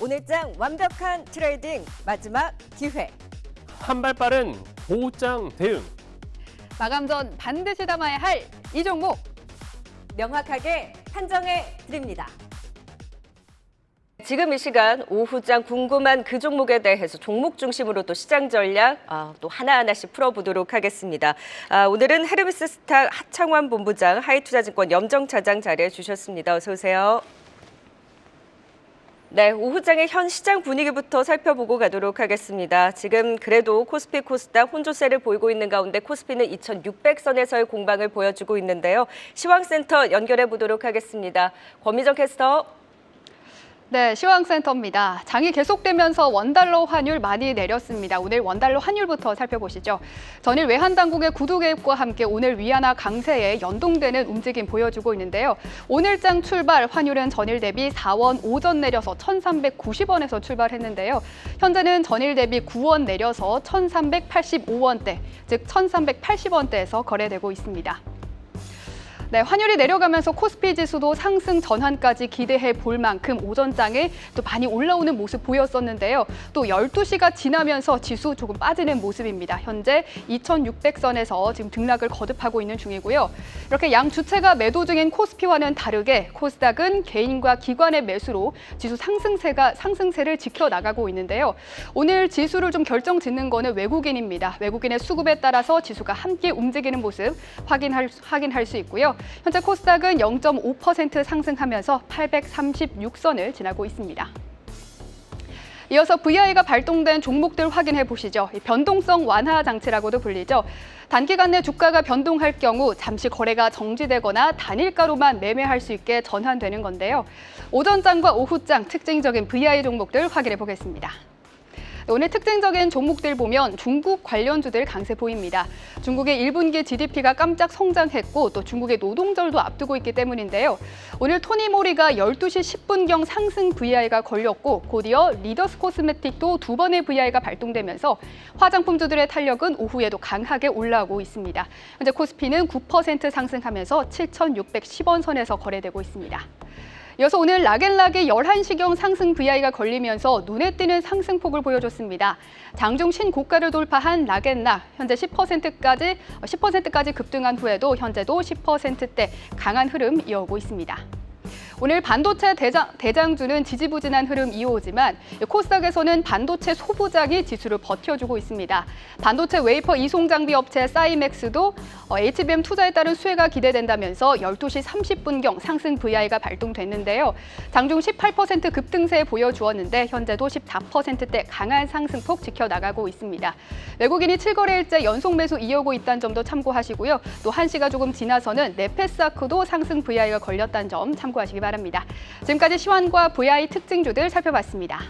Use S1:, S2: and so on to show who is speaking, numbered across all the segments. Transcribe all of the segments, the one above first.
S1: 오늘장 완벽한 트레이딩 마지막 기회.
S2: 한 발 빠른 보호장 대응.
S3: 마감 전 반드시 담아야 할 이 종목.
S1: 명확하게 판정해 드립니다. 지금 이 시간 오후장 궁금한 그 종목에 대해서 종목 중심으로 또 시장 전략 또 하나하나씩 풀어보도록 하겠습니다. 오늘은 헤르메스 스탁 하창환 본부장, 하이투자증권 염정차장 자리해 주셨습니다. 어서 오세요. 네, 오후장의 현 시장 분위기부터 살펴보고 가도록 하겠습니다. 지금 그래도 코스피, 코스닥 혼조세를 보이고 있는 가운데 코스피는 2,600선에서의 공방을 보여주고 있는데요. 시황센터 연결해 보도록 하겠습니다. 권미정 캐스터.
S3: 네, 시황센터입니다. 장이 계속되면서 원달러 환율 많이 내렸습니다. 오늘 원달러 환율부터 살펴보시죠. 전일 외환당국의 구두 개입과 함께 오늘 위안화 강세에 연동되는 움직임 보여주고 있는데요. 오늘장 출발 환율은 전일 대비 4원 5전 내려서 1,390원에서 출발했는데요. 현재는 전일 대비 9원 내려서 1,385원대, 즉 1,380원대에서 거래되고 있습니다. 네, 환율이 내려가면서 코스피 지수도 상승 전환까지 기대해 볼 만큼 오전장에 또 많이 올라오는 모습 보였었는데요. 또 12시가 지나면서 지수 조금 빠지는 모습입니다. 현재 2,600선에서 지금 등락을 거듭하고 있는 중이고요. 이렇게 양 주체가 매도 중인 코스피와는 다르게 코스닥은 개인과 기관의 매수로 지수 상승세를 지켜나가고 있는데요. 오늘 지수를 좀 결정짓는 거는 외국인입니다. 외국인의 수급에 따라서 지수가 함께 움직이는 모습 확인할 수 있고요. 현재 코스닥은 0.5% 상승하면서 836선을 지나고 있습니다. 이어서 VI가 발동된 종목들 확인해 보시죠. 변동성 완화 장치라고도 불리죠. 단기간 내 주가가 변동할 경우 잠시 거래가 정지되거나 단일가로만 매매할 수 있게 전환되는 건데요. 오전장과 오후장 특징적인 VI 종목들 확인해 보겠습니다. 오늘 특징적인 종목들 보면 중국 관련주들 강세 보입니다. 중국의 1분기 GDP가 깜짝 성장했고 또 중국의 노동절도 앞두고 있기 때문인데요. 오늘 토니모리가 12시 10분경 상승 VI가 걸렸고 곧이어 리더스 코스메틱도 두 번의 VI가 발동되면서 화장품주들의 탄력은 오후에도 강하게 올라오고 있습니다. 현재 코스피는 9% 상승하면서 7,610원 선에서 거래되고 있습니다. 이어서 오늘 락앤락의 11시경 상승 VI가 걸리면서 눈에 띄는 상승폭을 보여줬습니다. 장중 신고가를 돌파한 락앤락, 현재 10%까지 급등한 후에도 현재도 10%대 강한 흐름 이어오고 있습니다. 오늘 반도체 대장주는 지지부진한 흐름 이어오지만 코스닥에서는 반도체 소부장이 지수를 버텨주고 있습니다. 반도체 웨이퍼 이송 장비 업체 사이맥스도 HBM 투자에 따른 수혜가 기대된다면서 12시 30분경 상승 VI가 발동됐는데요. 장중 18% 급등세 보여주었는데 현재도 14%대 강한 상승폭 지켜나가고 있습니다. 외국인이 7거래일째 연속 매수 이어오고 있다는 점도 참고하시고요. 또 1시가 조금 지나서는 네페스아크도 상승 VI가 걸렸다는 점 참고하시기 바랍니다. 지금까지 시황과 VI 특징주들 살펴봤습니다.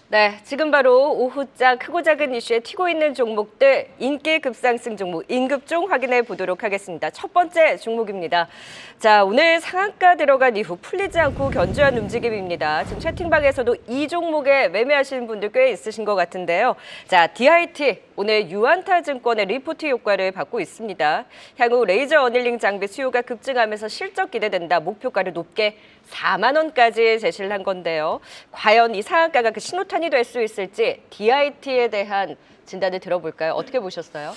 S1: 네, 지금 바로 오후장 크고 작은 이슈에 튀고 있는 종목들 인기 급상승 종목 인급종 확인해 보도록 하겠습니다. 첫 번째 종목입니다. 자, 오늘 상한가 들어간 이후 풀리지 않고 견조한 움직임입니다. 지금 채팅방에서도 이 종목에 매매하시는 분들 꽤 있으신 것 같은데요. 자, DIT 오늘 유안타증권의 리포트 효과를 받고 있습니다. 향후 레이저 어닐링 장비 수요가 급증하면서 실적 기대된다. 목표가를 높게 4만 원까지 제시를 한 건데요. 과연 이 상한가가 그 신호탄이 될 수 있을지 DIT에 대한 진단을 들어볼까요? 어떻게 보셨어요?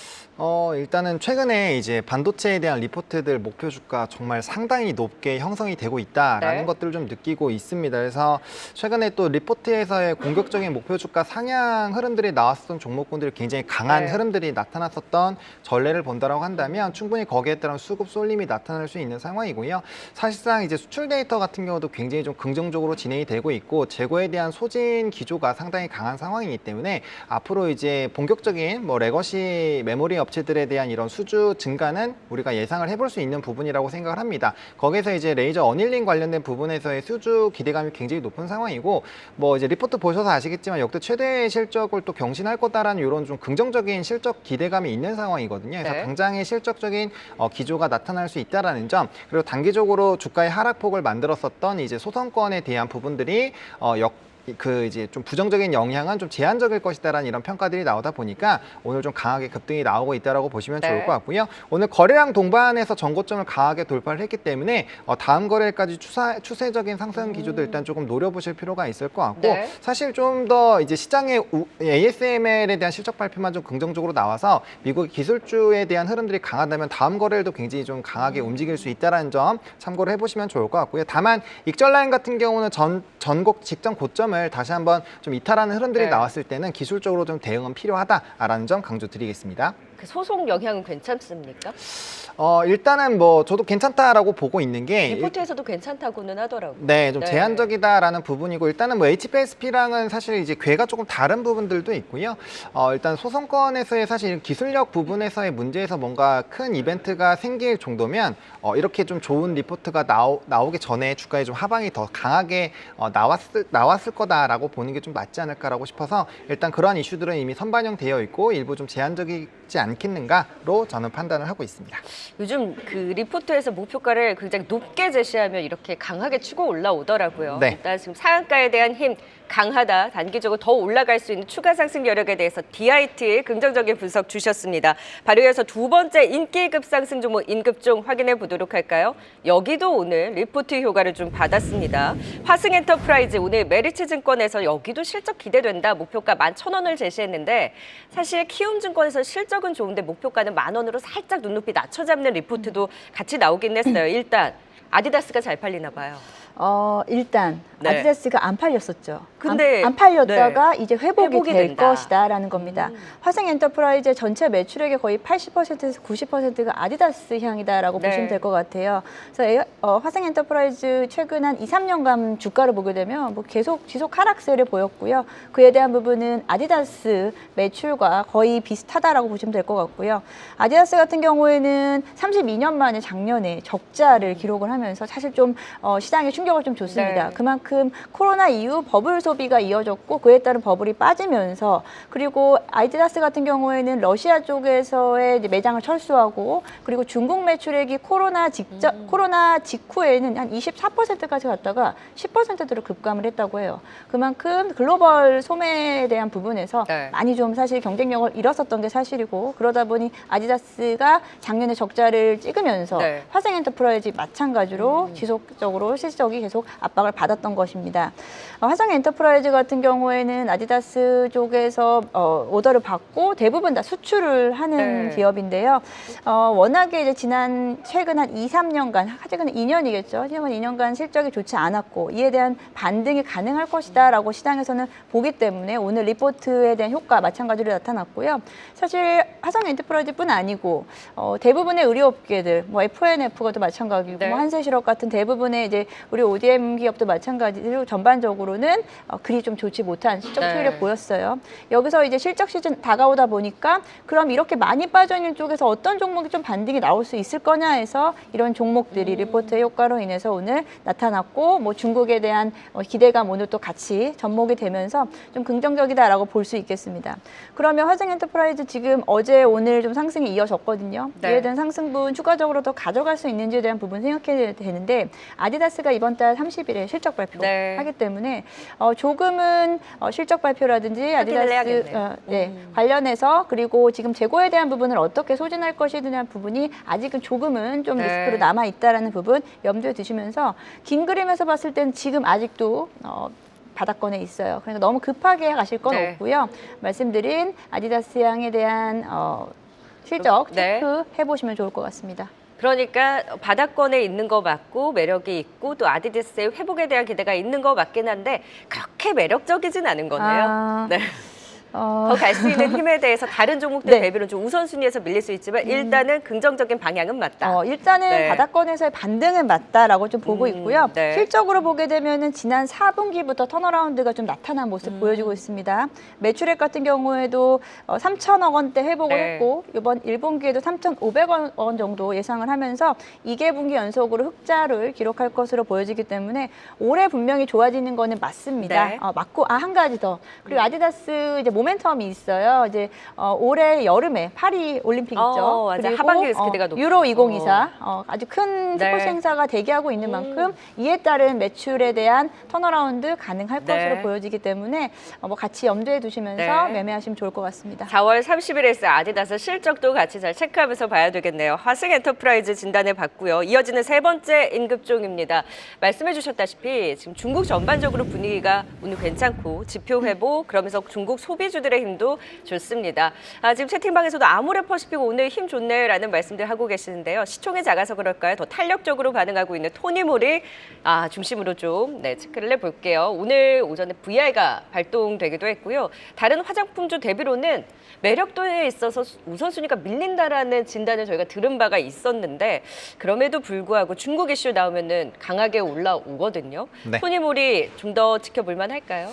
S4: 일단은 최근에 이제 반도체에 대한 리포트들 목표 주가 정말 상당히 높게 형성이 되고 있다라는 것들을 좀 느끼고 있습니다. 그래서 최근에 또 리포트에서의 공격적인 목표 주가 상향 흐름들이 나왔었던 종목군들이 굉장히 강한 흐름들이 나타났었던 전례를 본다라고 한다면 충분히 거기에 따른 수급 쏠림이 나타날 수 있는 상황이고요. 사실상 이제 수출 데이터 같은 경우도 굉장히 좀 긍정적으로 진행이 되고 있고 재고에 대한 소진 기조가 상당히 강한 상황이기 때문에 앞으로 이제 본격적인 레거시 메모리 업체들에 대한 이런 수주 증가는 우리가 예상을 해볼 수 있는 부분이라고 생각을 합니다. 거기서 이제 레이저 어닐링 관련된 부분에서의 수주 기대감이 굉장히 높은 상황이고 이제 리포트 보셔서 아시겠지만 역대 최대 실적을 또 경신할 거다라는 이런 좀 긍정적인 실적 기대감이 있는 상황이거든요. 그래서 당장의 실적적인 기조가 나타날 수 있다라는 점, 그리고 단기적으로 주가의 하락폭을 만들었었던 이제 소선권에 대한 부분들이 그 이제 좀 부정적인 영향은 좀 제한적일 것이다라는 이런 평가들이 나오다 보니까 오늘 좀 강하게 급등이 나오고 있다라고 보시면
S1: 네.
S4: 좋을 것 같고요. 오늘 거래량 동반해서 전고점을 강하게 돌파를 했기 때문에 다음 거래일까지 추세적인 상승 기조도 일단 조금 노려보실 필요가 있을 것 같고
S1: 네.
S4: 사실 좀 더 이제 시장의 ASML에 대한 실적 발표만 좀 긍정적으로 나와서 미국 기술주에 대한 흐름들이 강하다면 다음 거래일도 굉장히 좀 강하게 움직일 수 있다는 점 참고를 해보시면 좋을 것 같고요. 다만 익절 라인 같은 경우는 전곡 직전 고점을 다시 한번 좀 이탈하는 흐름들이
S1: 네.
S4: 나왔을 때는 기술적으로 좀 대응은 필요하다라는 점 강조드리겠습니다.
S1: 그 소송 영향은 괜찮습니까?
S4: 일단은 뭐 저도 괜찮다라고 보고 있는 게
S1: 리포트에서도 괜찮다고는 하더라고요.
S4: 네, 좀
S1: 네.
S4: 제한적이다라는 부분이고 일단은 뭐 HPSP랑은 사실 이제 궤가 조금 다른 부분들도 있고요. 일단 소송권에서의 사실 기술력 부분에서의 문제에서 뭔가 큰 이벤트가 생길 정도면 이렇게 좀 좋은 리포트가 나오기 전에 주가에 좀 하방이 더 강하게 나왔을 거다라고 보는 게 좀 맞지 않을까라고 싶어서 일단 그러한 이슈들은 이미 선반영되어 있고 일부 좀 제한적이지 않겠는가로 저는 판단을 하고 있습니다.
S1: 요즘 그 리포트에서 목표가를 굉장히 높게 제시하면 이렇게 강하게 치고 올라오더라고요.
S4: 네.
S1: 일단 지금 상한가에 대한 힘 강하다. 단기적으로 더 올라갈 수 있는 추가 상승 여력에 대해서 DIT 긍정적인 분석 주셨습니다. 바로 이어서 두 번째 인기 급상승 종목 인급종 확인해 보도록 할까요? 여기도 오늘 리포트 효과를 좀 받았습니다. 화승엔터프라이즈 오늘 메리츠증권에서 여기도 실적 기대된다. 목표가 11,000원을 제시했는데 사실 키움증권에서 실적은 좋은데 목표가는 10,000원으로 살짝 눈높이 낮춰 잡는 리포트도 같이 나오긴 했어요. 일단 아디다스가 잘 팔리나 봐요.
S5: 일단
S1: 네.
S5: 아디다스가 안 팔렸었죠.
S1: 근데
S5: 안 팔렸다가 이제 회복이 될
S1: 된다.
S5: 것이다라는 겁니다. 화생엔터프라이즈 전체 매출액의 거의 80%에서 90%가 아디다스 향이다라고
S1: 네.
S5: 보시면 될 것 같아요. 그래서 화생엔터프라이즈 최근 한 2, 3년간 주가를 보게 되면 뭐 계속 지속 하락세를 보였고요. 그에 대한 부분은 아디다스 매출과 거의 비슷하다라고 보시면 될 것 같고요. 아디다스 같은 경우에는 32년 만에 작년에 적자를 기록을 하면서 사실 좀 시장에 충격을 좀 줬습니다.
S1: 네.
S5: 그만큼 코로나 이후 버블 소비가 이어졌고 그에 따른 버블이 빠지면서 그리고 아디다스 같은 경우에는 러시아 쪽에서의 이제 매장을 철수하고 그리고 중국 매출액이 코로나 직후에는 한 24%까지 갔다가 10%대로 급감을 했다고 해요. 그만큼 글로벌 소매에 대한 부분에서
S1: 네.
S5: 많이 좀 사실 경쟁력을 잃었었던 게 사실이고 그러다 보니 아디다스가 작년에 적자를 찍으면서
S1: 네.
S5: 화생엔터프라이즈 마찬가지로 지속적으로 실적이 계속 압박을 받았던 것입니다. 화생엔터프라이즈 같은 경우에는 아디다스 쪽에서 오더를 받고 대부분 다 수출을 하는
S1: 네.
S5: 기업인데요. 워낙에 이제 최근 한 2, 3년간, 최근 2년이겠죠. 최근 2년간 실적이 좋지 않았고 이에 대한 반등이 가능할 것이다라고 시장에서는 보기 때문에 오늘 리포트에 대한 효과 마찬가지로 나타났고요. 사실 화성엔터프라이즈뿐 아니고 대부분의 의료업계들, 뭐 FNF가도 마찬가지고
S1: 네.
S5: 뭐 한세실업 같은 대부분의 이제 우리 ODM 기업도 마찬가지로 전반적으로는 그리 좀 좋지 못한 실적
S1: 네.
S5: 추이를 보였어요. 여기서 이제 실적 시즌 다가오다 보니까 그럼 이렇게 많이 빠져 있는 쪽에서 어떤 종목이 좀 반등이 나올 수 있을 거냐 해서 이런 종목들이 리포트의 효과로 인해서 오늘 나타났고 뭐 중국에 대한 기대감 오늘 또 같이 접목이 되면서 좀 긍정적이다라고 볼 수 있겠습니다. 그러면 화생엔터프라이즈 지금 어제 오늘 좀 상승이 이어졌거든요.
S1: 네.
S5: 이에 대한 상승분 추가적으로 더 가져갈 수 있는지에 대한 부분 생각해야 되는데 아디다스가 이번 달 30일에 실적 발표하기
S1: 네.
S5: 때문에 조금은 실적 발표라든지
S1: 확인을
S5: 아디다스
S1: 해야겠네요.
S5: 관련해서 그리고 지금 재고에 대한 부분을 어떻게 소진할 것이냐에 대한 부분이 아직은 조금은 좀
S1: 네.
S5: 리스크로 남아 있다라는 부분 염두에 두시면서 긴 그림에서 봤을 때는 지금 아직도 바닥권에 있어요. 그러니까 너무 급하게 가실 건
S1: 네.
S5: 없고요. 말씀드린 아디다스 향에 대한 실적
S1: 네.
S5: 체크해 보시면 좋을 것 같습니다.
S1: 그러니까 바닥권에 있는 거 맞고 매력이 있고 또 아디다스의 회복에 대한 기대가 있는 거 맞긴 한데 그렇게 매력적이진 않은 거네요. 네. 더 갈 수 있는 힘에 대해서 다른 종목들
S5: 네.
S1: 대비로 좀 우선순위에서 밀릴 수 있지만 일단은 긍정적인 방향은 맞다.
S5: 일단은
S1: 네.
S5: 바닥권에서의 반등은 맞다라고 좀 보고 있고요.
S1: 네.
S5: 실적으로 보게 되면은 지난 4분기부터 턴어라운드가 좀 나타난 모습 보여주고 있습니다. 매출액 같은 경우에도 3천억 원대 회복을
S1: 네.
S5: 했고 이번 1분기에도 3,500억 원 정도 예상을 하면서 2개분기 연속으로 흑자를 기록할 것으로 보여지기 때문에 올해 분명히 좋아지는 거는 맞습니다.
S1: 네.
S5: 맞고 한 가지 더 그리고 아디다스 이제 모멘텀이 있어요. 이제 올해 여름에 파리 올림픽 있죠.
S1: 맞아.
S5: 그리고
S1: 하반기에 스케이트가 높죠.
S5: 유로 2024 아주 큰
S1: 네.
S5: 스포츠 행사가 대기하고 있는 만큼 이에 따른 매출에 대한 턴어라운드 가능할
S1: 네.
S5: 것으로 보여지기 때문에 뭐 같이 염두에 두시면서
S1: 네.
S5: 매매하시면 좋을 것 같습니다.
S1: 4월 30일에 아디다스 실적도 같이 잘 체크하면서 봐야 되겠네요. 화승 엔터프라이즈 진단해 봤고요. 이어지는 세 번째 임급종입니다. 말씀해 주셨다시피 지금 중국 전반적으로 분위기가 오늘 괜찮고 지표 회복 그러면서 중국 소비주들의 힘도 좋습니다. 지금 채팅방에서도 아모레퍼시픽 오늘 힘 좋네라는 말씀들 하고 계시는데요. 시총이 작아서 그럴까요? 더 탄력적으로 반응하고 있는 토니모리 중심으로 좀 체크를 해볼게요. 오늘 오전에 VI가 발동되기도 했고요. 다른 화장품주 대비로는 매력도에 있어서 우선순위가 밀린다라는 진단을 저희가 들은 바가 있었는데 그럼에도 불구하고 중국 이슈 나오면은 강하게 올라오거든요.
S4: 네.
S1: 토니모리 좀 더 지켜볼 만할까요?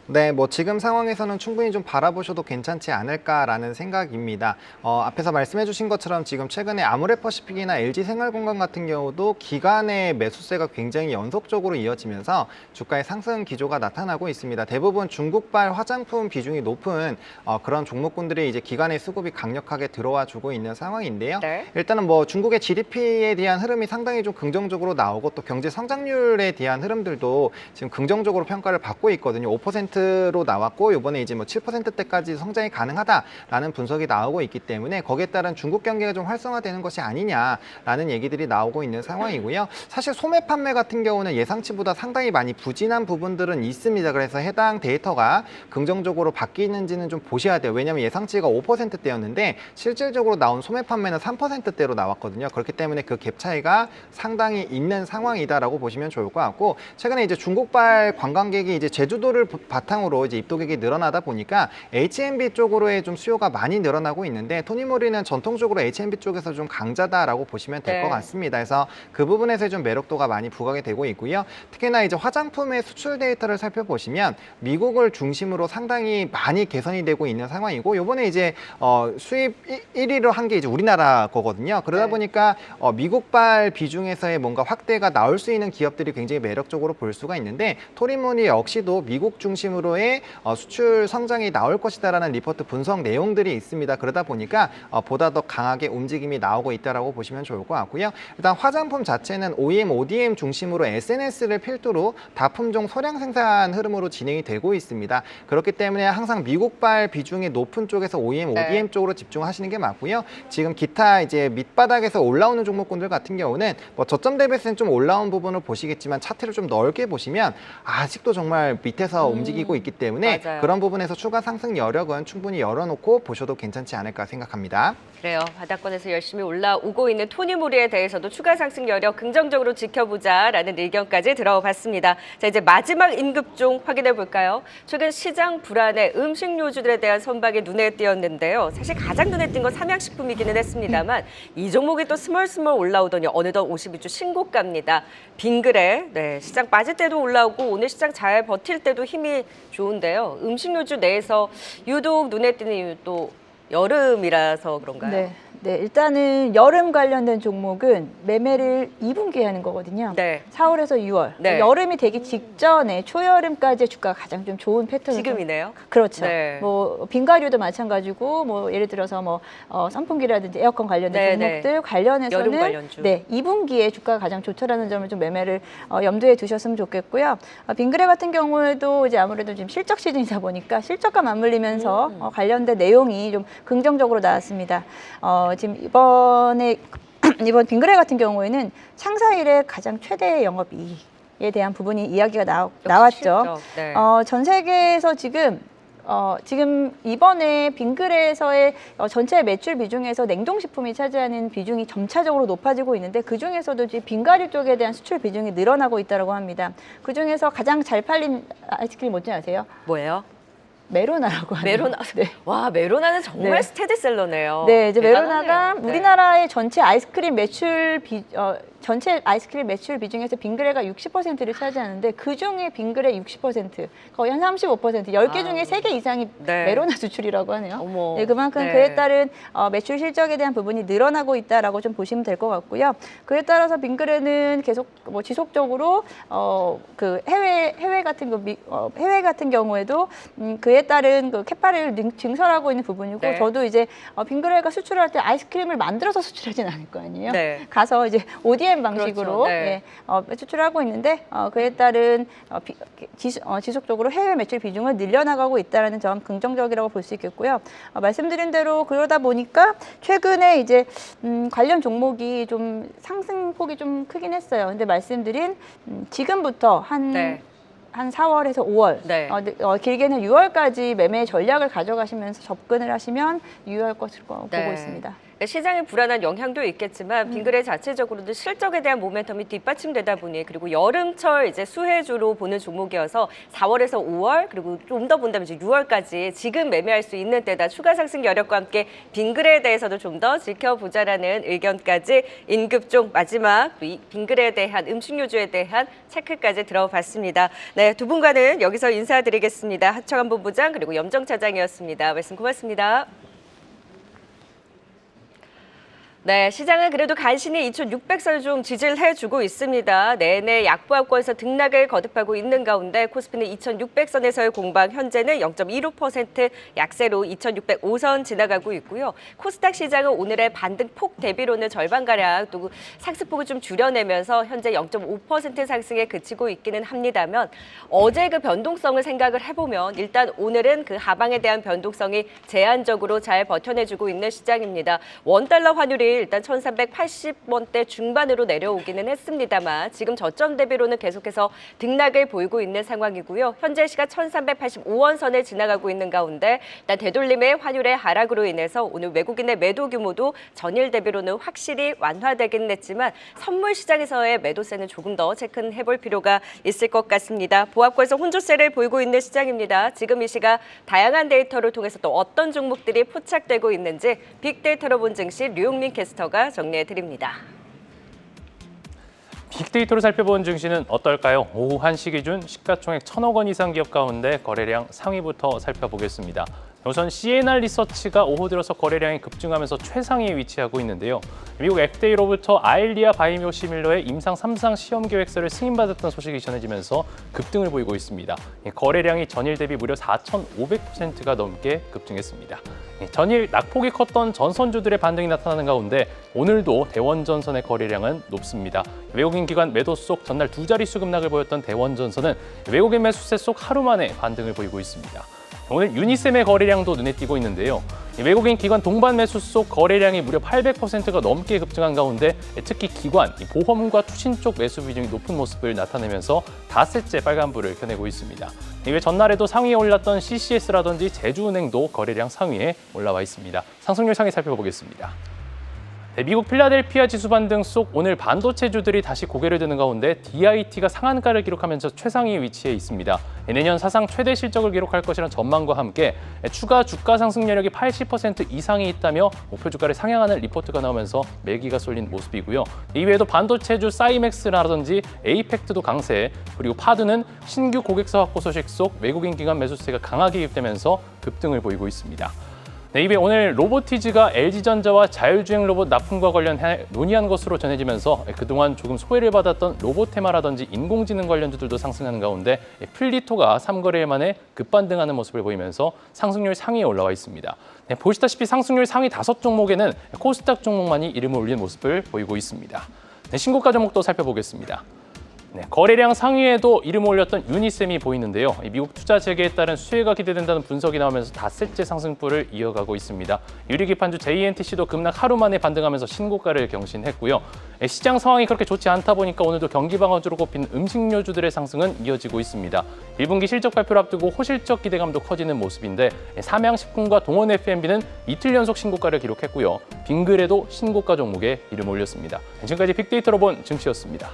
S4: 네, 뭐 지금 상황에서는 충분히 좀 바라보셔도 괜찮지 않을까라는 생각입니다. 앞에서 말씀해 주신 것처럼 지금 최근에 아모레퍼시픽이나 LG생활건강 같은 경우도 기간의 매수세가 굉장히 연속적으로 이어지면서 주가의 상승 기조가 나타나고 있습니다. 대부분 중국발 화장품 비중이 높은 그런 종목군들이 이제 기간의 수급이 강력하게 들어와 주고 있는 상황인데요.
S1: 네.
S4: 일단은 뭐 중국의 GDP에 대한 흐름이 상당히 좀 긍정적으로 나오고 또 경제 성장률에 대한 흐름들도 지금 긍정적으로 평가를 받고 있거든요. 5%로 나왔고 이번에 이제 뭐 7%대까지 성장이 가능하다라는 분석이 나오고 있기 때문에 거기에 따른 중국 경기가 좀 활성화되는 것이 아니냐라는 얘기들이 나오고 있는 상황이고요. 사실 소매 판매 같은 경우는 예상치보다 상당히 많이 부진한 부분들은 있습니다. 그래서 해당 데이터가 긍정적으로 바뀌는지는 좀 보셔야 돼요. 왜냐하면 예상치가 5%대였는데 실질적으로 나온 소매 판매는 3%대로 나왔거든요. 그렇기 때문에 그 갭 차이가 상당히 있는 상황이다라고 보시면 좋을 것 같고 최근에 이제 중국발 관광객이 이제 제주도를 바탕으로 이제 입도객이 늘어나다 보니까 H&B 쪽으로의 좀 수요가 많이 늘어나고 있는데 토니모리는 전통적으로 H&B 쪽에서 좀 강자다라고 보시면 될 것
S1: 네.
S4: 같습니다. 그래서 그 부분에서 좀 매력도가 많이 부각이 되고 있고요. 특히나 이제 화장품의 수출 데이터를 살펴보시면 미국을 중심으로 상당히 많이 개선이 되고 있는 상황이고 이번에 이제 수입 1위를 한 게 이제 우리나라 거거든요. 그러다
S1: 네.
S4: 보니까 미국발 비중에서의 뭔가 확대가 나올 수 있는 기업들이 굉장히 매력적으로 볼 수가 있는데 토니모리 역시도 미국 중심으로의 수출 성장이 나올 것이다라는 리포트 분석 내용들이 있습니다. 그러다 보니까 보다 더 강하게 움직임이 나오고 있다라고 보시면 좋을 것 같고요. 일단 화장품 자체는 OEM, ODM 중심으로 SNS를 필두로 다품종 소량 생산 흐름으로 진행이 되고 있습니다. 그렇기 때문에 항상 미국발 비중이 높은 쪽에서 OEM,
S1: 네.
S4: ODM 쪽으로 집중하시는 게 맞고요. 지금 기타 이제 밑바닥에서 올라오는 종목군들 같은 경우는 뭐 저점 대비해서는 좀 올라온 부분을 보시겠지만 차트를 좀 넓게 보시면 아직도 정말 밑에서 움직이고 있기 때문에
S1: 맞아요.
S4: 그런 부분에서 추가 상승 여력은 충분히 열어놓고 보셔도 괜찮지 않을까 생각합니다.
S1: 그래요. 바닥권에서 열심히 올라오고 있는 토니모리에 대해서도 추가 상승 여력 긍정적으로 지켜보자라는 의견까지 들어봤습니다. 자, 이제 마지막 임급종 확인해 볼까요? 최근 시장 불안에 음식료주들에 대한 선박이 눈에 띄었는데요. 사실 가장 눈에 띈 건 삼양식품이기는 했습니다만 이 종목이 또 스멀스멀 올라오더니 어느덧 52주 신고가입니다. 빙그레, 시장 빠질 때도 올라오고 오늘 시장 잘 버틸 때도 힘이 좋은데요. 음식료주 내에서 유독 눈에 띄는 이유 또 여름이라서 그런가요?
S5: 네, 일단은 여름 관련된 종목은 매매를 2분기에 하는 거거든요.
S1: 네.
S5: 4월에서 6월.
S1: 네.
S5: 여름이 되기 직전에 초여름까지 주가가 가장 좀 좋은 패턴을
S1: 지금이네요.
S5: 그렇죠.
S1: 네.
S5: 뭐 빙가류도 마찬가지고 뭐 예를 들어서 뭐 선풍기라든지 에어컨 관련된
S1: 네,
S5: 종목들 관련해서는
S1: 여름 관련주.
S5: 2분기에 주가가 가장 좋다라는 점을 좀 매매를 염두에 두셨으면 좋겠고요. 빙그레 같은 경우에도 이제 아무래도 지금 실적 시즌이다 보니까 실적과 맞물리면서 관련된 내용이 좀 긍정적으로 나왔습니다. 지금 이번 빙그레 같은 경우에는 창사 이래 가장 최대 영업이익에 대한 부분이 이야기가 나왔죠.
S1: 실적, 네.
S5: 전 세계에서 지금 이번에 빙그레에서의 전체 매출 비중에서 냉동식품이 차지하는 비중이 점차적으로 높아지고 있는데 그 중에서도 이제 빙가류 쪽에 대한 수출 비중이 늘어나고 있다고 합니다. 그 중에서 가장 잘 팔린 아이스크림 뭔지 아세요?
S1: 뭐예요?
S5: 메로나라고 하는.
S1: 메로나.
S5: 네.
S1: 와, 메로나는 정말
S5: 네.
S1: 스테디셀러네요.
S5: 네, 이제
S1: 대단하네요.
S5: 메로나가
S1: 네.
S5: 우리나라의 전체 아이스크림 매출 전체 아이스크림 매출 비중에서 빙그레가 60%를 차지하는데 그중에 빙그레 60%, 거의 한 35%, 10개 중에 3개 이상이
S1: 네.
S5: 메로나 수출이라고 하네요.
S1: 어머.
S5: 네, 그만큼
S1: 네.
S5: 그에 따른 매출 실적에 대한 부분이 늘어나고 있다라고 좀 보시면 될 것 같고요. 그에 따라서 빙그레는 계속 뭐 지속적으로 그 해외 같은 경우에도 그에 따른 그 캐파를 증설하고 있는 부분이고
S1: 네.
S5: 저도 이제 빙그레가 수출할 때 아이스크림을 만들어서 수출하진 않을 거 아니에요.
S1: 네.
S5: 가서 이제 ODM 방식으로
S1: 그렇죠. 네.
S5: 수출하고 있는데 그에 따른 지속적으로 해외 매출 비중을 늘려나가고 있다는 점 긍정적이라고 볼 수 있겠고요. 말씀드린 대로 그러다 보니까 최근에 이제 관련 종목이 좀 상승폭이 좀 크긴 했어요. 근데 말씀드린 지금부터
S1: 네.
S5: 한 4월에서 5월,
S1: 네.
S5: 길게는 6월까지 매매 전략을 가져가시면서 접근을 하시면 유효할 것으로 보고
S1: 네.
S5: 있습니다.
S1: 시장의 불안한 영향도 있겠지만 빙그레 자체적으로도 실적에 대한 모멘텀이 뒷받침되다 보니 그리고 여름철 이제 수혜주로 보는 종목이어서 4월에서 5월 그리고 좀 더 본다면 이제 6월까지 지금 매매할 수 있는 때다 추가 상승 여력과 함께 빙그레에 대해서도 좀 더 지켜보자라는 의견까지 인급종 마지막 이 빙그레에 대한 음식료주에 대한 체크까지 들어봤습니다. 네, 두 분과는 여기서 인사드리겠습니다. 하청한 본부장 그리고 염정 차장이었습니다. 말씀 고맙습니다. 네, 시장은 그래도 간신히 2,600선 좀 지지해주고 있습니다. 내내 약보합권에서 등락을 거듭하고 있는 가운데 코스피는 2,600선에서의 공방 현재는 0.26% 약세로 2,605선 지나가고 있고요. 코스닥 시장은 오늘의 반등폭 대비로는 절반가량 또 상승폭을 좀 줄여내면서 현재 0.5% 상승에 그치고 있기는 합니다만 어제 그 변동성을 생각을 해보면 일단 오늘은 그 하방에 대한 변동성이 제한적으로 잘 버텨내주고 있는 시장입니다. 원달러 환율이 일단 1,380원대 중반으로 내려오기는 했습니다만 지금 저점 대비로는 계속해서 등락을 보이고 있는 상황이고요. 현재 시각 1,385원 선을 지나가고 있는 가운데 일단 되돌림의 환율의 하락으로 인해서 오늘 외국인의 매도 규모도 전일 대비로는 확실히 완화되긴 했지만 선물 시장에서의 매도세는 조금 더 체크해볼 필요가 있을 것 같습니다. 보합권에서 혼조세를 보이고 있는 시장입니다. 지금 이 시각 다양한 데이터를 통해서 또 어떤 종목들이 포착되고 있는지 빅데이터로 본 증시 류용민 캐스터가 정리해드립니다.
S2: 빅데이터로 살펴본 증시는 어떨까요? 오후 1시 기준 시가총액 1,000억 원 이상 기업 가운데 거래량 상위부터 살펴보겠습니다. 우선 CNR 리서치가 오후 들어서 거래량이 급증하면서 최상위에 위치하고 있는데요. 미국 FDA로부터 아일리아 바이오시밀러의 임상 3상 시험 계획서를 승인받았던 소식이 전해지면서 급등을 보이고 있습니다. 거래량이 전일 대비 무려 4,500%가 넘게 급증했습니다. 전일 낙폭이 컸던 전선주들의 반등이 나타나는 가운데 오늘도 대원전선의 거래량은 높습니다. 외국인 기관 매도 속 전날 두 자릿수 급락을 보였던 대원전선은 외국인 매수세 속 하루 만에 반등을 보이고 있습니다. 오늘 유니셈의 거래량도 눈에 띄고 있는데요. 외국인 기관 동반 매수 속 거래량이 무려 800%가 넘게 급증한 가운데 특히 기관, 보험과 투신 쪽 매수 비중이 높은 모습을 나타내면서 닷새째 빨간불을 켜내고 있습니다. 이외 전날에도 상위에 올랐던 CCS라든지 제주은행도 거래량 상위에 올라와 있습니다. 상승률 상위 살펴보겠습니다. 미국 필라델피아 지수 반등 속 오늘 반도체주들이 다시 고개를 드는 가운데 DIT가 상한가를 기록하면서 최상위 위치에 있습니다. 내년 사상 최대 실적을 기록할 것이라는 전망과 함께 추가 주가 상승 여력이 80% 이상이 있다며 목표 주가를 상향하는 리포트가 나오면서 매기가 쏠린 모습이고요. 이외에도 반도체주 사이맥스라든지 에이펙트도 강세, 그리고 파드는 신규 고객사 확보 소식 속 외국인 기관 매수세가 강하게 유입되면서 급등을 보이고 있습니다. 네, 이외 오늘 로보티즈가 LG전자와 자율주행 로봇 납품과 관련해 논의한 것으로 전해지면서 그동안 조금 소외를 받았던 로보테마라든지 인공지능 관련주들도 상승하는 가운데 플리토가 3거래일 만에 급반등하는 모습을 보이면서 상승률 상위에 올라와 있습니다. 네, 보시다시피 상승률 상위 5종목에는 코스닥 종목만이 이름을 올린 모습을 보이고 있습니다. 네, 신고가 종목도 살펴보겠습니다. 네, 거래량 상위에도 이름을 올렸던 유니셈이 보이는데요. 미국 투자 재개에 따른 수혜가 기대된다는 분석이 나오면서 닷새째 상승폭을 이어가고 있습니다. 유리기판주 JNTC도 급락 하루 만에 반등하면서 신고가를 경신했고요. 시장 상황이 그렇게 좋지 않다 보니까 오늘도 경기방어주로 꼽힌 음식료주들의 상승은 이어지고 있습니다. 1분기 실적 발표를 앞두고 호실적 기대감도 커지는 모습인데 삼양식품과 동원 F&B는 이틀 연속 신고가를 기록했고요. 빙그레도 신고가 종목에 이름을 올렸습니다. 지금까지 빅데이터로 본 증시였습니다.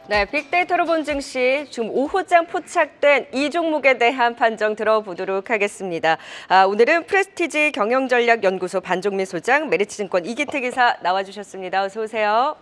S1: 네, 빅데이터로 본 증시 지금 오후장 포착된 이 종목에 대한 판정 들어보도록 하겠습니다. 오늘은 프레스티지 경영전략연구소 반종민 소장, 메리츠증권 이기택 이사 나와주셨습니다. 어서 오세요.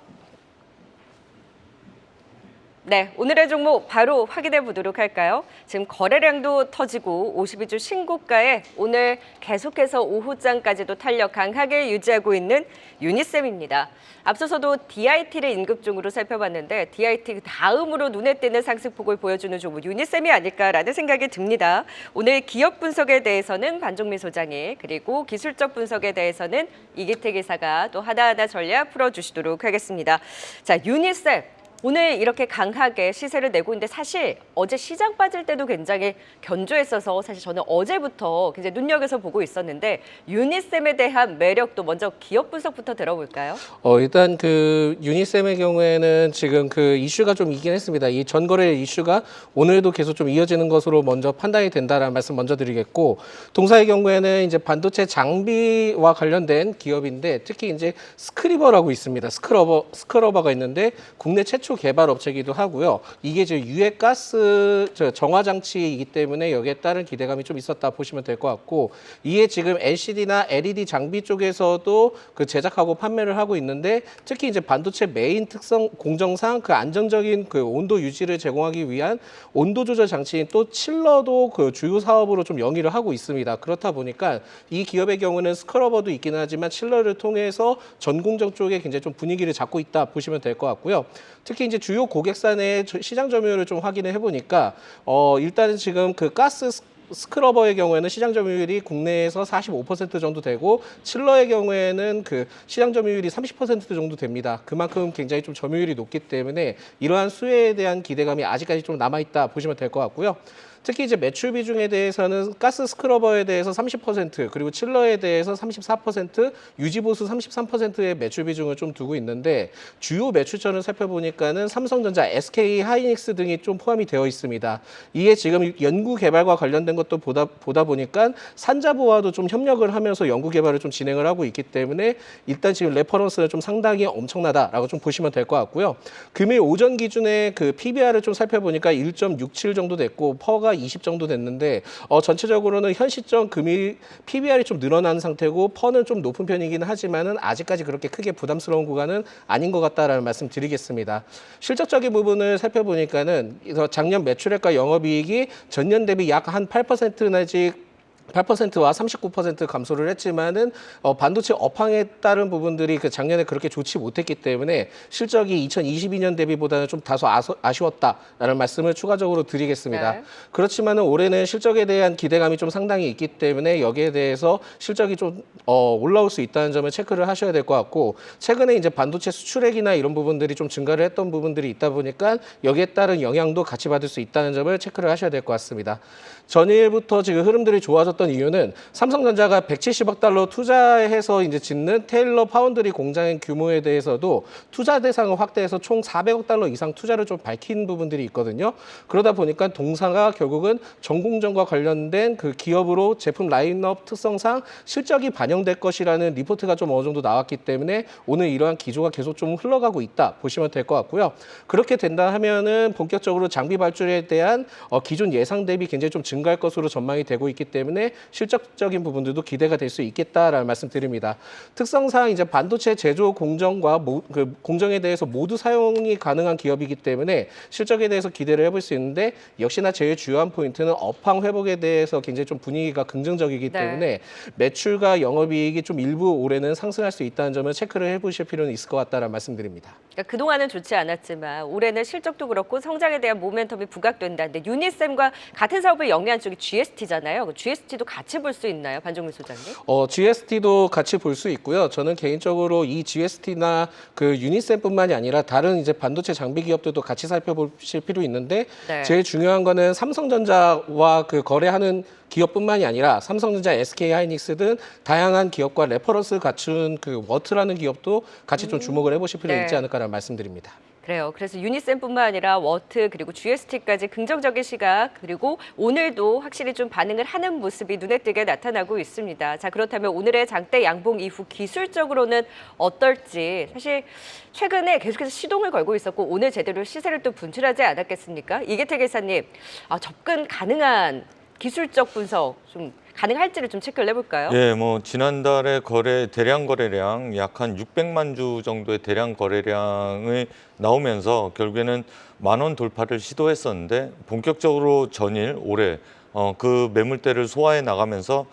S1: 네, 오늘의 종목 바로 확인해 보도록 할까요? 지금 거래량도 터지고 52주 신고가에 오늘 계속해서 오후장까지도 탄력 강하게 유지하고 있는 유니셈입니다. 앞서서도 DIT를 인급종으로 살펴봤는데 DIT 다음으로 눈에 띄는 상승폭을 보여주는 종목 유니셈이 아닐까라는 생각이 듭니다. 오늘 기업 분석에 대해서는 반종민 소장이, 그리고 기술적 분석에 대해서는 이기택 이사가 또 하나하나 전략 풀어주시도록 하겠습니다. 자, 유니셈. 오늘 이렇게 강하게 시세를 내고 있는데 사실 어제 시장 빠질 때도 굉장히 견조했어서 사실 저는 어제부터 굉장히 눈여겨서 보고 있었는데 유니셈에 대한 매력도 먼저 기업 분석부터 들어볼까요?
S6: 일단 그 유니셈의 경우에는 지금 그 이슈가 좀 있긴 했습니다. 이 전거래 이슈가 오늘도 계속 좀 이어지는 것으로 먼저 판단이 된다라는 말씀 먼저 드리겠고, 동사의 경우에는 이제 반도체 장비와 관련된 기업인데 특히 이제 스크리버라고 있습니다. 스크러버가 있는데 국내 최초 개발 업체이기도 하고요. 이게 이제 유해 가스 정화 장치이기 때문에 여기에 따른 기대감이 좀 있었다 보시면 될 것 같고, 이게 지금 LCD나 LED 장비 쪽에서도 그 제작하고 판매를 하고 있는데 특히 이제 반도체 메인 특성 공정상 그 안정적인 그 온도 유지를 제공하기 위한 온도 조절 장치인 또 칠러도 그 주요 사업으로 좀 영위를 하고 있습니다. 그렇다 보니까 이 기업의 경우는 스크러버도 있기는 하지만 칠러를 통해서 전공정 쪽에 굉장히 좀 분위기를 잡고 있다 보시면 될 것 같고요. 특히 이제 주요 고객사의 시장 점유율을 좀 확인을 해보니까 일단은 지금 그 가스 스크러버의 경우에는 시장 점유율이 국내에서 45% 정도 되고 칠러의 경우에는 그 시장 점유율이 30% 정도 됩니다. 그만큼 굉장히 좀 점유율이 높기 때문에 이러한 수혜에 대한 기대감이 아직까지 좀 남아있다 보시면 될 것 같고요. 특히 이제 매출 비중에 대해서는 가스 스크러버에 대해서 30%, 그리고 칠러에 대해서 34%, 유지보수 33%의 매출 비중을 좀 두고 있는데 주요 매출처를 살펴보니까는 삼성전자, SK 하이닉스 등이 좀 포함이 되어 있습니다. 이게 지금 연구 개발과 관련된 것도 보다 보니까 산자부와도 좀 협력을 하면서 연구 개발을 좀 진행을 하고 있기 때문에 일단 지금 레퍼런스는 좀 상당히 엄청나다라고 좀 보시면 될 것 같고요. 금일 오전 기준에 그 PBR을 좀 살펴보니까 1.67 정도 됐고 퍼가 20 정도 됐는데 전체적으로는 현 시점 금일 PBR이 좀 늘어난 상태고 퍼는 좀 높은 편이긴 하지만은 아직까지 그렇게 크게 부담스러운 구간은 아닌 것 같다라는 말씀 드리겠습니다. 실적적인 부분을 살펴보니까는 작년 매출액과 영업이익이 전년 대비 약 한 8% 내지 8%와 39% 감소를 했지만은 반도체 업황에 따른 부분들이 그 작년에 그렇게 좋지 못했기 때문에 실적이 2022년 대비보다는 좀 다소 아쉬웠다라는 말씀을 추가적으로 드리겠습니다.
S1: 네.
S6: 그렇지만은 올해는 실적에 대한 기대감이 좀 상당히 있기 때문에 여기에 대해서 실적이 좀 올라올 수 있다는 점을 체크를 하셔야 될 것 같고, 최근에 이제 반도체 수출액이나 이런 부분들이 좀 증가를 했던 부분들이 있다 보니까 여기에 따른 영향도 같이 받을 수 있다는 점을 체크를 하셔야 될 것 같습니다. 전일부터 지금 흐름들이 좋아졌던 이유는 삼성전자가 170억 달러 투자해서 이제 짓는 테일러 파운드리 공장의 규모에 대해서도 투자 대상을 확대해서 총 400억 달러 이상 투자를 좀 밝힌 부분들이 있거든요. 그러다 보니까 동사가 결국은 전공정과 관련된 그 기업으로 제품 라인업 특성상 실적이 반영될 것이라는 리포트가 좀 어느 정도 나왔기 때문에 오늘 이러한 기조가 계속 좀 흘러가고 있다 보시면 될 것 같고요. 그렇게 된다 하면은 본격적으로 장비 발주에 대한 기존 예상 대비 굉장히 좀 증가할 것으로 전망이 되고 있기 때문에 실적적인 부분들도 기대가 될 수 있겠다라는 말씀드립니다. 특성상 이제 반도체 제조 공정과 그 공정에 대해서 모두 사용이 가능한 기업이기 때문에 실적에 대해서 기대를 해볼 수 있는데, 역시나 제일 주요한 포인트는 업황 회복에 대해서 굉장히 좀 분위기가 긍정적이기
S1: 네.
S6: 때문에 매출과 영업이익이 좀 일부 올해는 상승할 수 있다는 점을 체크를 해보실 필요는 있을 것 같다는 말씀드립니다.
S1: 그러니까 그동안은 좋지 않았지만 올해는 실적도 그렇고 성장에 대한 모멘텀이 부각된다. 근데 유니셈과 같은 사업을 영위한 쪽이 GST잖아요. GST도 같이 볼 수 있나요, 반종민 소장님?
S6: GST도 같이 볼 수 있고요. 저는 개인적으로 이 GST나 그 유니셈뿐만이 아니라 다른 이제 반도체 장비 기업들도 같이 살펴보실 필요 있는데,
S1: 네.
S6: 제일 중요한 거는 삼성전자와 그 거래하는 기업뿐만이 아니라 삼성전자, SK 하이닉스 등 다양한 기업과 레퍼런스 갖춘 그 워트라는 기업도 같이 좀 주목을 해보실 필요
S1: 네.
S6: 있지 않을까라는 말씀드립니다.
S1: 그래요. 그래서 유니셈뿐만 아니라 워트 그리고 GST까지 긍정적인 시각 그리고 오늘도 확실히 좀 반응을 하는 모습이 눈에 띄게 나타나고 있습니다. 자, 그렇다면 오늘의 장대 양봉 이후 기술적으로는 어떨지 사실 최근에 계속해서 시동을 걸고 있었고 오늘 제대로 시세를 또 분출하지 않았겠습니까? 이계태 기사님, 접근 가능한 기술적 분석 좀 가능할지를 좀 체크를 해볼까요?
S7: 예, 뭐 지난달에 대량 거래량 약 한 600만 주 정도의 대량 거래량이 나오면서 결국에는 10,000원 돌파를 시도했었는데 본격적으로 전일 올해 그 매물대를 소화해 나가면서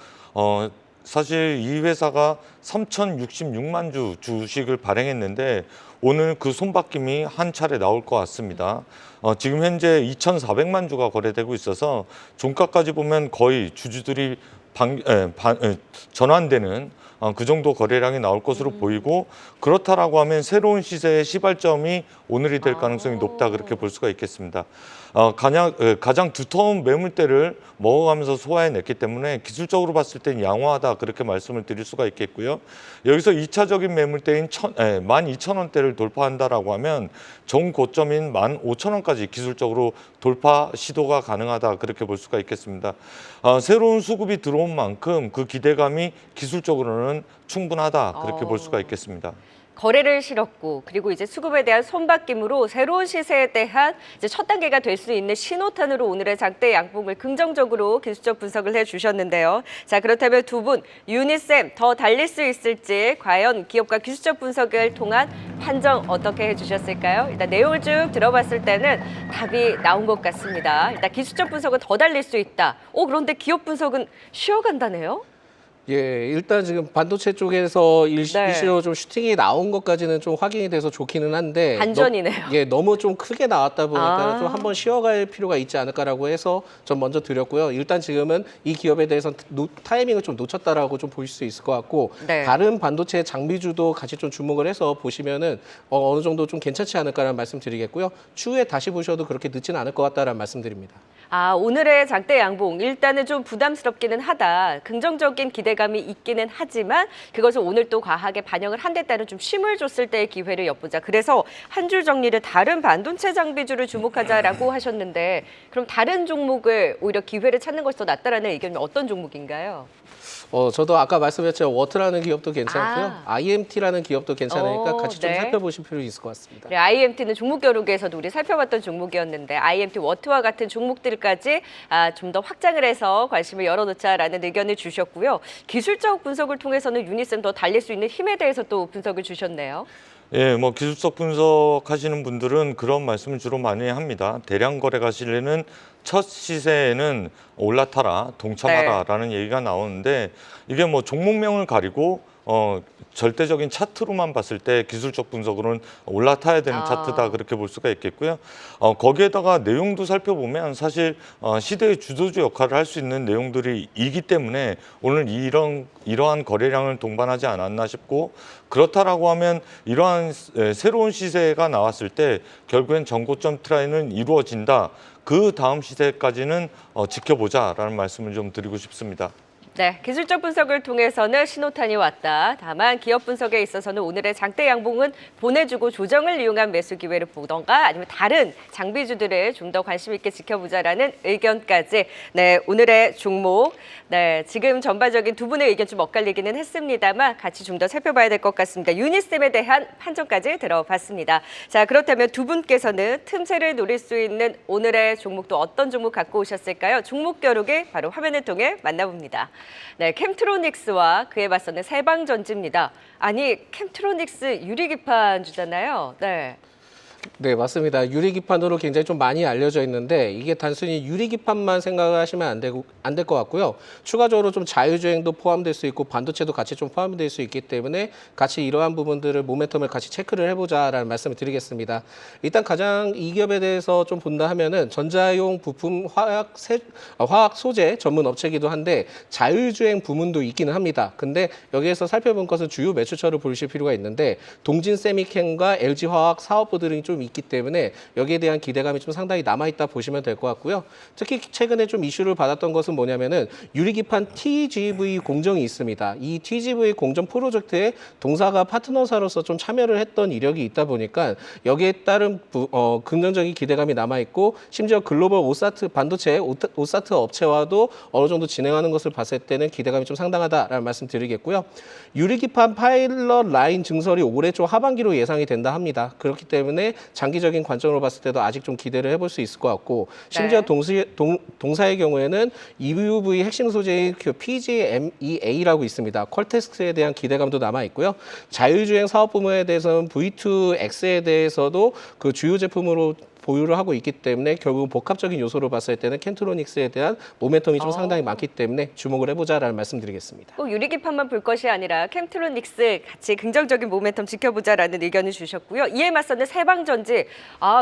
S7: 사실 이 회사가 3,066만 주 주식을 발행했는데 오늘 그 손바뀜이 한 차례 나올 것 같습니다. 지금 현재 2,400만 주가 거래되고 있어서 종가까지 보면 거의 주주들이 전환되는 그 정도 거래량이 나올 것으로 보이고 그렇다라고 하면 새로운 시세의 시발점이 오늘이 될 가능성이 높다 그렇게 볼 수가 있겠습니다. 가장 두터운 매물대를 먹어가면서 소화해냈기 때문에 기술적으로 봤을 땐 양호하다 그렇게 말씀을 드릴 수가 있겠고요. 여기서 2차적인 매물대인 12,000원대를 돌파한다라고 하면 정고점인 15,000원까지 기술적으로 돌파 시도가 가능하다 그렇게 볼 수가 있겠습니다. 새로운 수급이 들어온 만큼 그 기대감이 기술적으로는 충분하다 그렇게 볼 수가 있겠습니다.
S1: 거래를 실었고 그리고 이제 수급에 대한 손바뀜으로 새로운 시세에 대한 이제 첫 단계가 될 수 있는 신호탄으로 오늘의 장대 양봉을 긍정적으로 기술적 분석을 해주셨는데요. 자, 그렇다면 두 분 유니셈 더 달릴 수 있을지 과연 기업가 기술적 분석을 통한 판정 어떻게 해주셨을까요? 일단 내용을 쭉 들어봤을 때는 답이 나온 것 같습니다. 일단 기술적 분석은 더 달릴 수 있다. 그런데 기업 분석은 쉬어간다네요?
S6: 예, 일단 지금 반도체 쪽에서
S1: 네.
S6: 일시로 좀 슈팅이 나온 것까지는 좀 확인이 돼서 좋기는 한데
S1: 반전이네요.
S6: 너무 좀 크게 나왔다 보니까 좀
S1: 아.
S6: 한번 쉬어갈 필요가 있지 않을까라고 해서 좀 먼저 드렸고요. 일단 지금은 이 기업에 대해서 타이밍을 좀 놓쳤다라고 좀 보실 수 있을 것 같고
S1: 네.
S6: 다른 반도체 장비주도 같이 좀 주목을 해서 보시면은 어느 정도 좀 괜찮지 않을까라는 말씀드리겠고요. 추후에 다시 보셔도 그렇게 늦지는 않을 것 같다라는 말씀드립니다.
S1: 오늘의 장대 양봉 일단은 좀 부담스럽기는 하다. 긍정적인 기대감이 있기는 하지만 그것을 오늘 또 과하게 반영을 한 데 따른 좀 쉼을 줬을 때의 기회를 엿보자. 그래서 한 줄 정리를 다른 반도체 장비주를 주목하자라고 하셨는데 그럼 다른 종목을 오히려 기회를 찾는 것이 더 낫다라는 의견은 어떤 종목인가요?
S6: 저도 아까 말씀드렸죠. 워트라는 기업도 괜찮고요. IMT라는 기업도 괜찮으니까 같이 좀
S1: 네.
S6: 살펴보실 필요 있을 것 같습니다.
S1: 그래, IMT는 종목 겨루기에서도 우리 살펴봤던 종목이었는데 IMT 워트와 같은 종목들까지 좀 더 확장을 해서 관심을 열어놓자라는 의견을 주셨고요. 기술적 분석을 통해서는 유니셈 더 달릴 수 있는 힘에 대해서 또 분석을 주셨네요.
S7: 예, 뭐 기술적 분석하시는 분들은 그런 말씀을 주로 많이 합니다. 대량 거래가 실리는 첫 시세에는 올라타라, 동참하라라는 얘기가 나오는데 이게 뭐 종목명을 가리고 절대적인 차트로만 봤을 때 기술적 분석으로는 올라타야 되는 차트다 그렇게 볼 수가 있겠고요. 거기에다가 내용도 살펴보면 사실 시대의 주도주 역할을 할 수 있는 내용들이 이기 때문에 오늘 이러한 거래량을 동반하지 않았나 싶고 그렇다라고 하면 이러한 새로운 시세가 나왔을 때 결국엔 전고점 트라이는 이루어진다. 그 다음 시세까지는 지켜보자라는 말씀을 좀 드리고 싶습니다.
S1: 네, 기술적 분석을 통해서는 신호탄이 왔다. 다만 기업 분석에 있어서는 오늘의 장대 양봉은 보내주고 조정을 이용한 매수 기회를 보던가 아니면 다른 장비주들을 좀 더 관심 있게 지켜보자라는 의견까지 네, 오늘의 종목 네, 지금 전반적인 두 분의 의견 좀 엇갈리기는 했습니다만 같이 좀 더 살펴봐야 될 것 같습니다. 유니셈에 대한 판정까지 들어봤습니다. 자, 그렇다면 두 분께서는 틈새를 노릴 수 있는 오늘의 종목도 어떤 종목 갖고 오셨을까요? 종목 겨루기 바로 화면을 통해 만나봅니다. 네, 캠트로닉스와 그에 맞서는 세방전지입니다. 아니, 캠트로닉스 유리기판 주잖아요. 네.
S6: 네, 맞습니다. 유리기판으로 굉장히 좀 많이 알려져 있는데 이게 단순히 유리기판만 생각하시면 안 될 것 같고요. 추가적으로 좀 자율주행도 포함될 수 있고 반도체도 같이 좀 포함될 수 있기 때문에 같이 이러한 부분들을 모멘텀을 같이 체크를 해보자라는 말씀을 드리겠습니다. 일단 가장 이 기업에 대해서 좀 본다 하면은 전자용 부품 화학 소재 전문 업체이기도 한데 자율주행 부문도 있기는 합니다. 근데 여기에서 살펴본 것은 주요 매출처를 보실 필요가 있는데 동진 세미캠과 LG 화학 사업부 등이 좀 좀 있기 때문에 여기에 대한 기대감이 좀 상당히 남아있다 보시면 될 것 같고요. 특히 최근에 좀 이슈를 받았던 것은 뭐냐면은 유리기판 TGV 공정이 있습니다. 이 TGV 공정 프로젝트에 동사가 파트너사로서 좀 참여를 했던 이력이 있다 보니까 여기에 따른 긍정적인 기대감이 남아있고 심지어 글로벌 오사트 반도체 오사트 업체와도 어느 정도 진행하는 것을 봤을 때는 기대감이 좀 상당하다라는 말씀 드리겠고요. 유리기판 파일럿 라인 증설이 올해 초 하반기로 예상이 된다 합니다. 그렇기 때문에 장기적인 관점으로 봤을 때도 아직 좀 기대를 해볼 수 있을 것 같고 심지어 동사의 경우에는 EUV 핵심 소재인 그 PGMEA라고 있습니다. 퀄텍스에 대한 기대감도 남아 있고요. 자율주행 사업 부문에 대해서는 V2X에 대해서도 그 주요 제품으로 보유를 하고 있기 때문에 결국 복합적인 요소로 봤을 때는 켄트로닉스에 대한 모멘텀이 좀 상당히 많기 때문에 주목을 해보자라는 말씀드리겠습니다.
S1: 꼭 유리기판만 볼 것이 아니라 캠트로닉스 같이 긍정적인 모멘텀 지켜보자라는 의견을 주셨고요. 이에 맞서는 세방전지,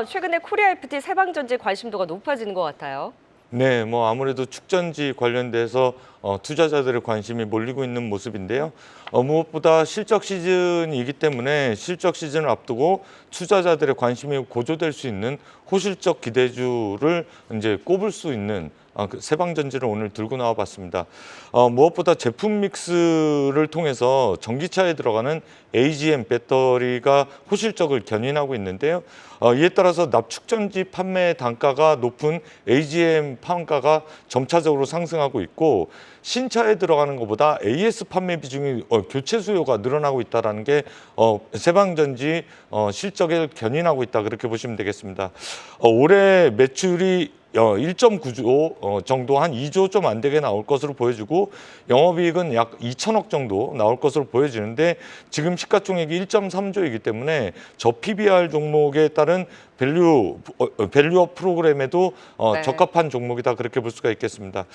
S1: 최근에 코리아 FT 세방전지 관심도가 높아지는 것 같아요.
S7: 네, 뭐 아무래도 축전지 관련돼서 투자자들의 관심이 몰리고 있는 모습인데요. 무엇보다 실적 시즌이기 때문에 실적 시즌을 앞두고 투자자들의 관심이 고조될 수 있는 호실적 기대주를 이제 꼽을 수 있는 그 세방전지를 오늘 들고 나와봤습니다. 무엇보다 제품 믹스를 통해서 전기차에 들어가는 AGM 배터리가 호실적을 견인하고 있는데요. 이에 따라서 납축전지 판매 단가가 높은 AGM 판가가 점차적으로 상승하고 있고 신차에 들어가는 것보다 AS 판매 비중이 교체 수요가 늘어나고 있다는 게 세방전지 실적을 견인하고 있다 그렇게 보시면 되겠습니다. 올해 매출이 1.9조 정도 한 2조 좀 안 되게 나올 것으로 보여지고 영업이익은 약 2천억 정도 나올 것으로 보여지는데 지금 시가총액이 1.3조이기 때문에 저 PBR 종목에 따른 밸류업 프로그램에도 적합한 종목이다 그렇게 볼 수가 있겠습니다.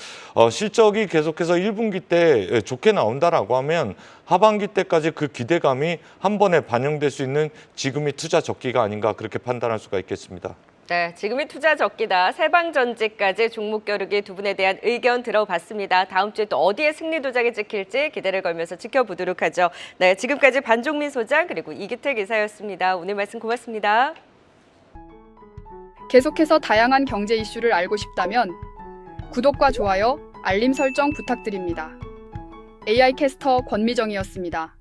S7: 실적이 계속해서 1분기 때 좋게 나온다라고 하면 하반기 때까지 그 기대감이 한 번에 반영될 수 있는 지금이 투자 적기가 아닌가 그렇게 판단할 수가 있겠습니다.
S1: 네, 지금이 투자 적기다. 세방전지까지 종목 겨루기 두 분에 대한 의견 들어봤습니다. 다음 주에 또 어디에 승리 도장이 찍힐지 기대를 걸면서 지켜보도록 하죠. 네, 지금까지 반종민 소장 그리고 이기택 이사였습니다. 오늘 말씀 고맙습니다.
S3: 계속해서 다양한 경제 이슈를 알고 싶다면 구독과 좋아요, 알림 설정 부탁드립니다. AI 캐스터 권미정이었습니다.